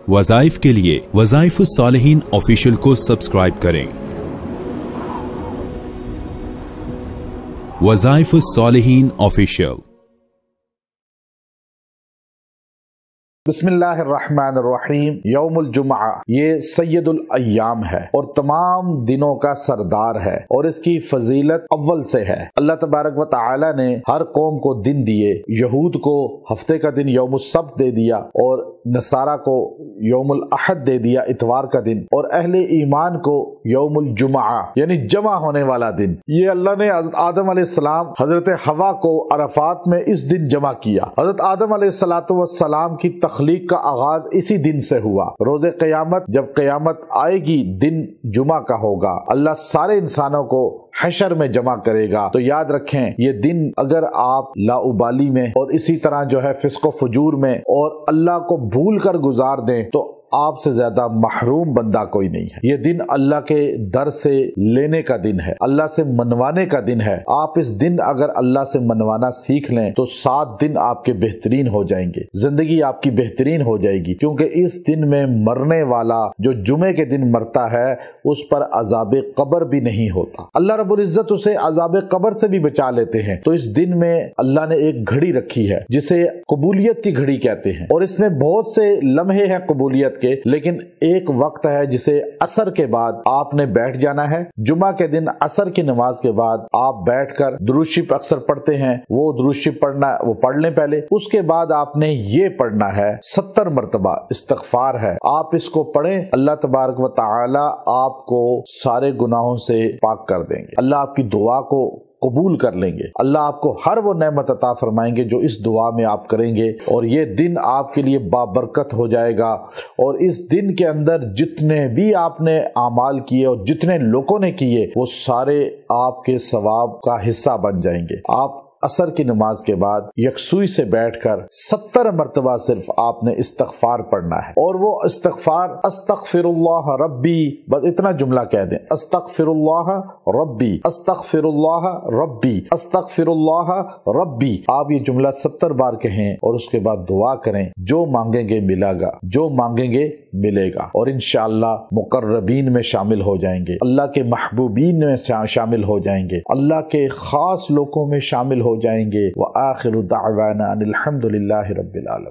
वज़ाइफ के लिए वज़ाइफ सालिहीन ऑफिशियल को सब्सक्राइब करें। वज़ाइफ सालिहीन ऑफिशियल। बिस्मिल्लाहिर्रहमानिर्रहीम। यौमुल जुमआ ये सैयदुल अय्याम है और तमाम दिनों का सरदार है और इसकी फजीलत अव्वल से है। अल्लाह तबारक व तआला ने हर कौम को दिन दिए। यहूद को हफ्ते का दिन यौमुस सब्त दे दिया और नसारा को यौमुल अहद दे दिया, इतवार का दिन, और अहले ईमान को यौमुल जुमआ यानी जमा होने वाला दिन। ये अल्लाह ने हज़रत आदम अलैहिस्सलाम हज़रत हवा को अरफात में इस दिन जमा किया। हज़रत आदम अलैहिस्सलाम की तख्लीक का आगाज इसी दिन से हुआ। रोज़े क़यामत जब क़यामत आएगी दिन जुमा का होगा। अल्लाह सारे इंसानों को हशर में जमा करेगा। तो याद रखें, ये दिन अगर आप लाउबाली में और इसी तरह जो है फिस्को फजूर में और अल्लाह को भूल कर गुजार दें तो आपसे ज्यादा महरूम बंदा कोई नहीं है। ये दिन अल्लाह के दर से लेने का दिन है, अल्लाह से मनवाने का दिन है। आप इस दिन अगर अल्लाह से मनवाना सीख लें तो 7 दिन आपके बेहतरीन हो जाएंगे, जिंदगी आपकी बेहतरीन हो जाएगी। क्योंकि इस दिन में मरने वाला जो जुमे के दिन मरता है उस पर अजाब कब्र भी नहीं होता। अल्लाह रब्बुल इज्जत उसे अजाब कब्र से भी बचा लेते हैं। तो इस दिन में अल्लाह ने एक घड़ी रखी है जिसे कबूलियत की घड़ी कहते हैं और इसमें बहुत से लम्हे हैं कबूलियत के, लेकिन एक वक्त है जिसे असर के बाद आपने बैठ जाना है। जुमा के दिन असर की नमाज के बाद आप बैठकर दुरूद शरीफ अक्सर पढ़ते हैं, वो दुरूद शरीफ पढ़ना वो पढ़ लें पहले। उसके बाद आपने ये पढ़ना है 70 मरतबा इस्तिग़फ़ार है, आप इसको पढ़ें। अल्लाह तबारक व तआला आपको सारे गुनाहों से पाक कर देंगे। अल्लाह आपकी दुआ को कबूल कर लेंगे। अल्लाह आपको हर वो नेमत अता फरमाएंगे जो इस दुआ में आप करेंगे और ये दिन आपके लिए बाबरकत हो जाएगा। और इस दिन के अंदर जितने भी आपने आमाल किए और जितने लोगों ने किए वो सारे आपके सवाब का हिस्सा बन जाएंगे। आप असर की नमाज के बाद यकसुई से बैठकर 70 मरतबा सिर्फ आपने इस्तिग़फ़ार पढ़ना है। और वो इस्तिग़फ़ार अस्तग़फ़िरुल्लाह रब्बी, बस इतना जुमला कह दें, अस्तग़फ़िरुल्लाह रब्बी, अस्तग़फ़िरुल्लाह रब्बी, अस्तग़फ़िरुल्लाह रब्बी। आप ये जुमला 70 बार कहें और उसके बाद दुआ करें। जो मांगेंगे मिलेगा, जो मांगेंगे मिलेगा और इंशाअल्लाह मुक़र्रबीन में शामिल हो जाएंगे, अल्लाह के महबूबीन में शामिल हो जाएंगे, अल्लाह के खास लोगों में शामिल हो जाएंगे। व आखिरु दाअवाना अनिल हम्दुलिल्लाहि रब्बिल आलमीन।